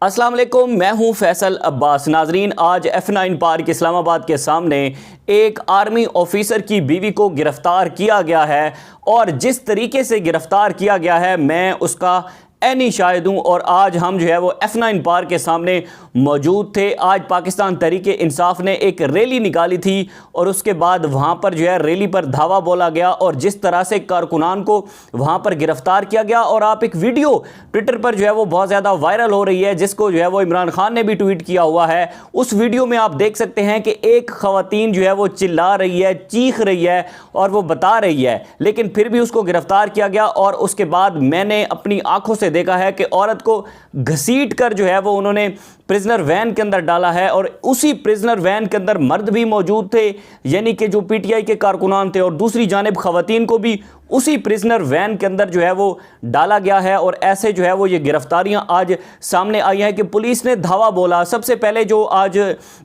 अस्सलाम वालेकुम, मैं हूं फैसल अब्बास। नाजरीन, आज F9 पार्क इस्लामाबाद के सामने एक आर्मी ऑफिसर की बीवी को गिरफ्तार किया गया है और जिस तरीके से गिरफ्तार किया गया है मैं उसका एनी शाहिद हूँ। और आज हम जो है वो F9 पार्क के सामने मौजूद थे। आज पाकिस्तान तहरीक इंसाफ ने एक रैली निकाली थी और उसके बाद वहाँ पर जो है रैली पर धावा बोला गया और जिस तरह से कारकुनान को वहाँ पर गिरफ्तार किया गया। और आप एक वीडियो ट्विटर पर जो है वो बहुत ज़्यादा वायरल हो रही है जिसको जो है वो इमरान खान ने भी ट्वीट किया हुआ है। उस वीडियो में आप देख सकते हैं कि एक ख़वातीन जो है वो चिल्ला रही है, चीख रही है और वो बता रही है, लेकिन फिर भी उसको गिरफ्तार किया गया। और उसके बाद मैंने अपनी आंखों से देखा है कि औरत को घसीट कर जो है वो उन्होंने प्रिजनर वैन के अंदर डाला है और उसी प्रिजनर वैन के अंदर मर्द भी मौजूद थे, यानी कि जो पीटीआई के कारकुनान थे, और दूसरी जानिब खवातीन को भी उसी प्रिजनर वैन के अंदर जो है वो डाला गया है। और ऐसे जो है वो ये गिरफ्तारियां आज सामने आई हैं कि पुलिस ने धावा बोला। सबसे पहले जो आज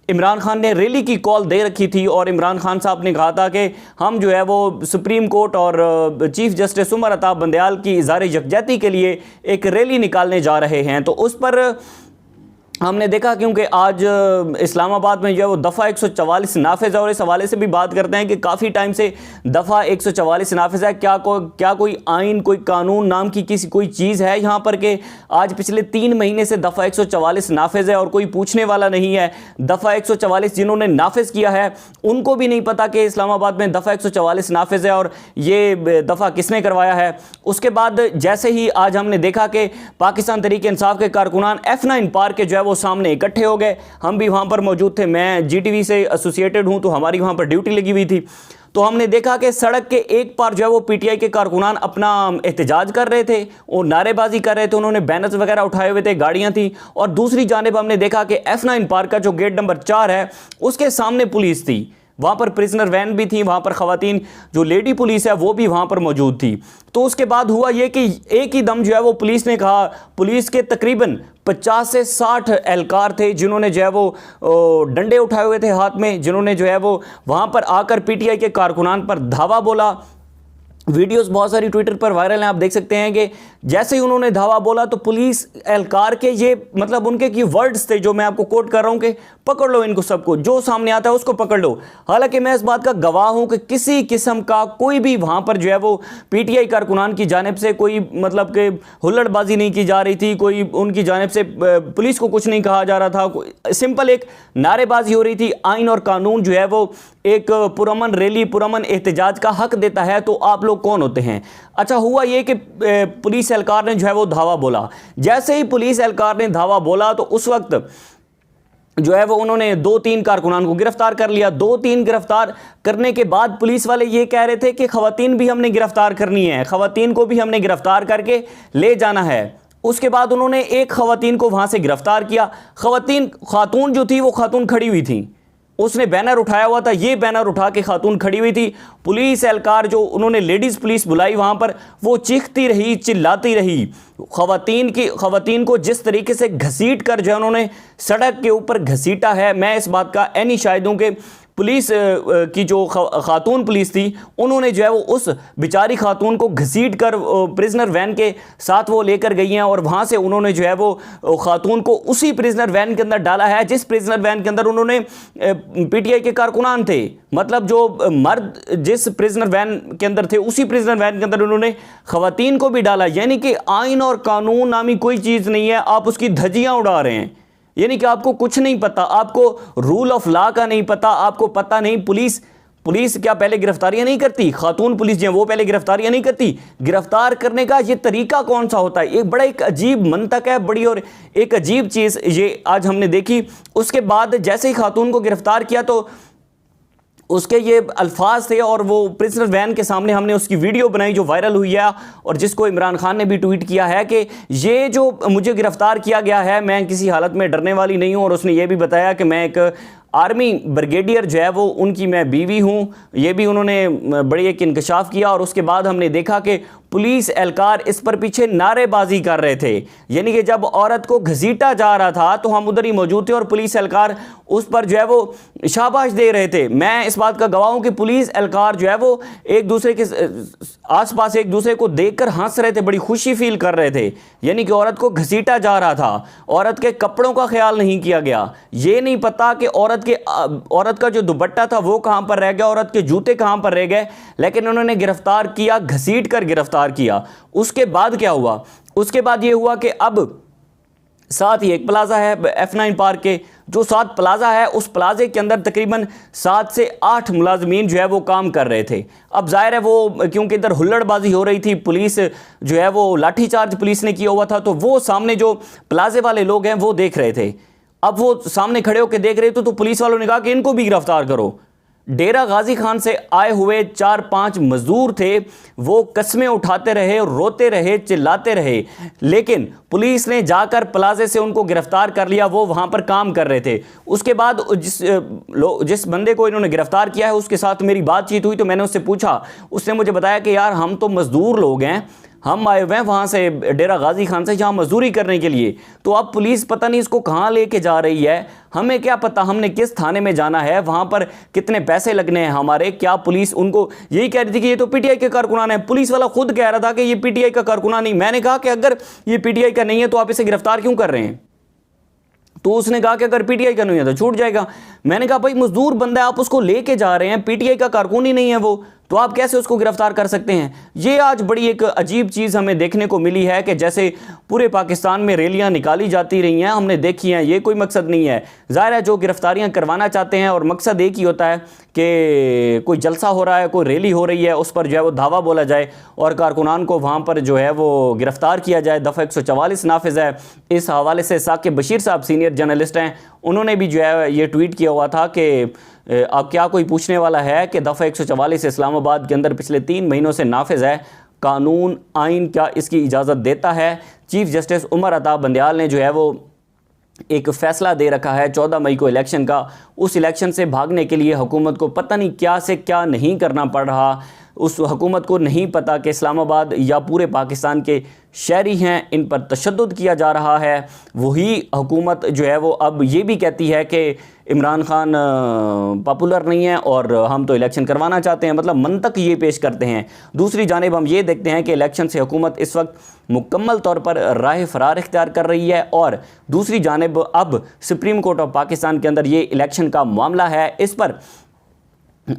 इमरान खान ने रैली की कॉल दे रखी थी और इमरान खान साहब ने कहा था कि हम जो है वो सुप्रीम कोर्ट और चीफ जस्टिस उमर अता बंदयाल की इज़हार यकजहती के लिए एक रैली निकालने जा रहे हैं। तो उस पर हमने देखा, क्योंकि आज इस्लामाबाद में जो है वो दफ़ा 144 नाफिज है और इस हवाले से भी बात करते हैं कि काफ़ी टाइम से दफ़ा 144 नाफिज है। क्या कोई आइन, कोई कानून नाम की कोई चीज़ है यहाँ पर कि आज पिछले 3 महीने से दफ़ा 144 नाफिज है और कोई पूछने वाला नहीं है। दफ़ा 144 जिन्होंने नाफिज किया है उनको भी नहीं पता कि इस्लामाबाद में दफ़ा 144 नाफिज है और ये दफ़ा किसने करवाया है। उसके बाद जैसे ही आज हमने देखा कि पाकिस्तान तहरीक इंसाफ के कारकुनान F9 पार्क के जो है वो सामने इकट्ठे हो गए। हम भी वहाँ पर मौजूद थे, मैं GTV से एसोसिएटेड हूँ तो हमारी वहाँ पर ड्यूटी लगी हुई थी। तो हमने देखा कि सड़क के एक पार जो है वो पीटीआई के कारकुनान अपना एहतजाज कर रहे थे और नारेबाजी कर रहे थे, उन्होंने बैनर्स वगैरह उठाए हुए थे, गाड़ियाँ थी। और दूसरी जानिब हमने देखा कि F9 पार्क का जो गेट नंबर 4 है उसके सामने पुलिस थी, वहाँ पर प्रिजनर वैन भी थी, वहाँ पर ख़वातीन जो लेडी पुलिस है वो भी वहाँ पर मौजूद थी। तो उसके बाद हुआ ये कि एक ही दम जो है वो पुलिस ने कहा, पुलिस के तकरीबन 50 से 60 एहलकार थे जिन्होंने जो है वो डंडे उठाए हुए थे हाथ में, जिन्होंने जो है वो वहाँ पर आकर पीटीआई के कारकुनान पर धावा बोला। वीडियोस बहुत सारी ट्विटर पर वायरल हैं, आप देख सकते हैं कि जैसे ही उन्होंने धावा बोला तो पुलिस एहलकार के ये मतलब उनके की वर्ड्स थे जो मैं आपको कोट कर रहा हूं कि पकड़ लो इनको, सबको जो सामने आता है उसको पकड़ लो। हालांकि मैं इस बात का गवाह हूं कि किसी किस्म का कोई भी वहां पर जो है वो पीटीआई कारकुनान की जानिब से कोई मतलब कि हुल्लड़बाजी नहीं की जा रही थी, कोई उनकी जानिब से पुलिस को कुछ नहीं कहा जा रहा था, सिंपल एक नारेबाजी हो रही थी। आइन और कानून जो है वो एक पुरअमन रैली, पुरअमन एहतजाज का हक देता है, तो आप लोग कौन होते हैं। अच्छा, हुआ ये कि पुलिस एहलकार ने जो है वो धावा बोला। जैसे ही पुलिस एहलकार ने धावा बोला तो उस वक्त जो है वो उन्होंने 2-3 कारकुनान को गिरफ्तार कर लिया। 2-3 गिरफ्तार करने के बाद पुलिस वाले ये कह रहे थे कि खवातीन भी हमने गिरफ्तार करनी है, खवातीन को भी हमने गिरफ्तार करके ले जाना है। उसके बाद उन्होंने एक खवातीन को वहां से गिरफ्तार किया। खातून जो थी वो खातून खड़ी हुई थी, उसने बैनर उठाया हुआ था, ये बैनर उठा के खातून खड़ी हुई थी। पुलिस एहलकार जो उन्होंने लेडीज़ पुलिस बुलाई वहाँ पर, वो चीखती रही, चिल्लाती रही। खवातीन को जिस तरीके से घसीट कर जो है उन्होंने सड़क के ऊपर घसीटा है, मैं इस बात का एनी शाहिद हूँ कि पुलिस की जो खातून पुलिस थी उन्होंने जो है वो उस बेचारी खातून को घसीट कर प्रिजनर वैन के साथ वो लेकर गई हैं और वहाँ से उन्होंने जो है वो खातून को उसी प्रिजनर वैन के अंदर डाला है जिस प्रिजनर वैन के अंदर उन्होंने पीटीआई के कारकुनान थे। मतलब जो मर्द जिस प्रिजनर वैन के अंदर थे उसी प्रिजनर वैन के अंदर उन्होंने खवातीन को भी डाला। यानी कि आइन और कानून नामी कोई चीज़ नहीं है, आप उसकी धज्जियाँ उड़ा रहे हैं। यानी कि आपको कुछ नहीं पता, आपको रूल ऑफ लॉ का नहीं पता, आपको पता नहीं पुलिस क्या पहले गिरफ्तारियां नहीं करती, खातून पुलिस जो है वो पहले गिरफ्तारियां नहीं करती। गिरफ्तार करने का ये तरीका कौन सा होता है, एक बड़ा एक अजीब मंतक है, बड़ी और एक अजीब चीज़ ये आज हमने देखी। उसके बाद जैसे ही खातून को गिरफ्तार किया तो उसके ये अल्फाज थे और वो प्रिजनर वैन के सामने हमने उसकी वीडियो बनाई जो वायरल हुई है और जिसको इमरान खान ने भी ट्वीट किया है कि ये जो मुझे गिरफ्तार किया गया है मैं किसी हालत में डरने वाली नहीं हूँ। और उसने ये भी बताया कि मैं एक आर्मी ब्रिगेडियर जो है वो उनकी मैं बीवी हूँ, ये भी उन्होंने बड़ी एक इंकशाफ किया। और उसके बाद हमने देखा कि पुलिस एहलकार इस पर पीछे नारेबाजी कर रहे थे, यानी कि जब औरत को घसीटा जा रहा था तो हम उधर ही मौजूद थे और पुलिस एहलकार उस पर जो है वो शाबाश दे रहे थे। मैं इस बात का गवाह हूं कि पुलिस एहलकार जो है वो एक दूसरे के आसपास एक दूसरे को देखकर हंस रहे थे, बड़ी खुशी फील कर रहे थे, यानी कि औरत को घसीटा जा रहा था, औरत के कपड़ों का ख्याल नहीं किया गया। ये नहीं पता कि औरत का जो दुपट्टा था वो कहां पर रह गया, औरत के जूते कहां पर रह गए, लेकिन उन्होंने गिरफ्तार किया, घसीट कर गिरफ्तार किया। उसके बाद क्या हुआ? उसके बाद ये हुआ कि अब साथ ही एक प्लाजा है F9 पार्क के, जो साथ प्लाजा है उस प्लाजे के अंदर तकरीबन 7 से 8 मुलाजमीन जो है वो काम कर रहे थे। अब जाहिर है वो क्योंकि इधर हुल्लड़बाजी हो रही थी, पुलिस जो है वो लाठीचार्ज पुलिस ने किया हुआ था, तो वो सामने जो प्लाजे वाले लोग हैं वो देख रहे थे। अब वो सामने खड़े होकर देख रहे थे तो पुलिस वालों ने कहा कि इनको भी गिरफ्तार करो। डेरा गाजी खान से आए हुए 4-5 मजदूर थे, वो कस्में उठाते रहे, रोते रहे, चिल्लाते रहे, लेकिन पुलिस ने जाकर प्लाजे से उनको गिरफ्तार कर लिया। वो वहां पर काम कर रहे थे। उसके बाद जिस बंदे को इन्होंने गिरफ्तार किया है उसके साथ मेरी बातचीत हुई तो मैंने उससे पूछा, उसने मुझे बताया कि यार हम तो मजदूर लोग हैं, हम आए हुए हैं वहाँ से डेरा गाजी खान से यहाँ मजदूरी करने के लिए, तो अब पुलिस पता नहीं इसको कहाँ लेके जा रही है, हमें क्या पता हमने किस थाने में जाना है, वहाँ पर कितने पैसे लगने हैं हमारे, क्या पुलिस उनको यही कह रही थी कि ये तो पीटीआई के कारकुनान है। पुलिस वाला खुद कह रहा था कि ये पीटीआई का कारकुनान नहीं। मैंने कहा कि अगर ये पीटीआई का नहीं है तो आप इसे गिरफ्तार क्यों कर रहे हैं? तो उसने कहा कि अगर पीटीआई का नहीं है तो छूट जाएगा। मैंने कहा भाई मजदूर बंदा है, आप उसको लेके जा रहे हैं, पीटीआई का कारकुन ही नहीं है वो, तो आप कैसे उसको गिरफ्तार कर सकते हैं? ये आज बड़ी एक अजीब चीज़ हमें देखने को मिली है कि जैसे पूरे पाकिस्तान में रैलियां निकाली जाती रही हैं, हमने देखी हैं, ये कोई मकसद नहीं है। ज़ाहिर है जो गिरफ्तारियां करवाना चाहते हैं और मकसद एक ही होता है कि कोई जलसा हो रहा है, कोई रैली हो रही है, उस पर जो है वो धावा बोला जाए और कारकुनान को वहाँ पर जो है वो गिरफ्तार किया जाए। दफ़ा 144 नाफिज है। इस हवाले से साकिब बशीर साहब सीनियर जर्नलिस्ट हैं, उन्होंने भी जो है ये ट्वीट किया हुआ था कि अब क्या कोई पूछने वाला है कि दफ़ा 144 इस्लामाबाद के अंदर पिछले 3 महीनों से नाफिज है, कानून आइन क्या इसकी इजाज़त देता है? चीफ जस्टिस उमर अता बंदयाल ने जो है वो एक फ़ैसला दे रखा है 14 मई को इलेक्शन का। उस इलेक्शन से भागने के लिए हुकूमत को पता नहीं क्या से क्या नहीं करना पड़ रहा। उस हुकूमत को नहीं पता कि इस्लामाबाद या पूरे पाकिस्तान के शहरी हैं, इन पर तशद्दुद किया जा रहा है। वही हुकूमत जो है वो अब ये भी कहती है कि इमरान खान पॉपुलर नहीं है और हम तो इलेक्शन करवाना चाहते हैं, मतलब मंतक ये पेश करते हैं। दूसरी जानिब हम ये देखते हैं कि इलेक्शन से हुकूमत इस वक्त मुकम्मल तौर पर राह फरार इख्तियार कर रही है और दूसरी जानिब अब सुप्रीम कोर्ट ऑफ पाकिस्तान के अंदर ये इलेक्शन का मामला है। इस पर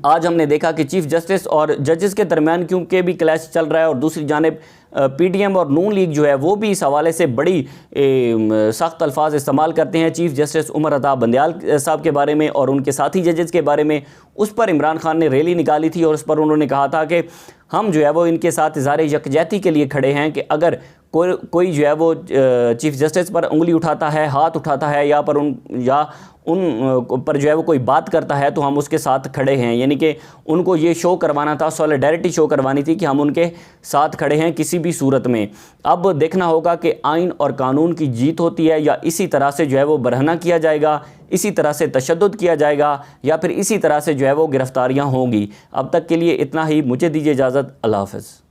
आज हमने देखा कि चीफ जस्टिस और जजेस के दरमियान क्योंकि भी क्लैश चल रहा है और दूसरी जानिब पीटीएम और नून लीग जो है वो भी इस हवाले से बड़ी सख्त अल्फाज इस्तेमाल करते हैं चीफ जस्टिस उमर अता बंदयाल साहब के बारे में और उनके साथी जजेस के बारे में। उस पर इमरान खान ने रैली निकाली थी और उस पर उन्होंने कहा था कि हम जो है वो इनके साथ इज़हार यकजहती के लिए खड़े हैं कि अगर कोई जो है वो चीफ जस्टिस पर उंगली उठाता है, हाथ उठाता है या उन पर जो है वो कोई बात करता है तो हम उसके साथ खड़े हैं। यानी कि उनको ये शो करवाना था, सॉलिडारिटी शो करवानी थी कि हम उनके साथ खड़े हैं किसी भी सूरत में। अब देखना होगा कि आइन और कानून की जीत होती है या इसी तरह से जो है वो बरहना किया जाएगा, इसी तरह से तशद्दुद किया जाएगा या फिर इसी तरह से जो है वो गिरफ्तारियाँ होंगी। अब तक के लिए इतना ही, मुझे दीजिए इजाज़त। अल्लाह हाफ़िज़।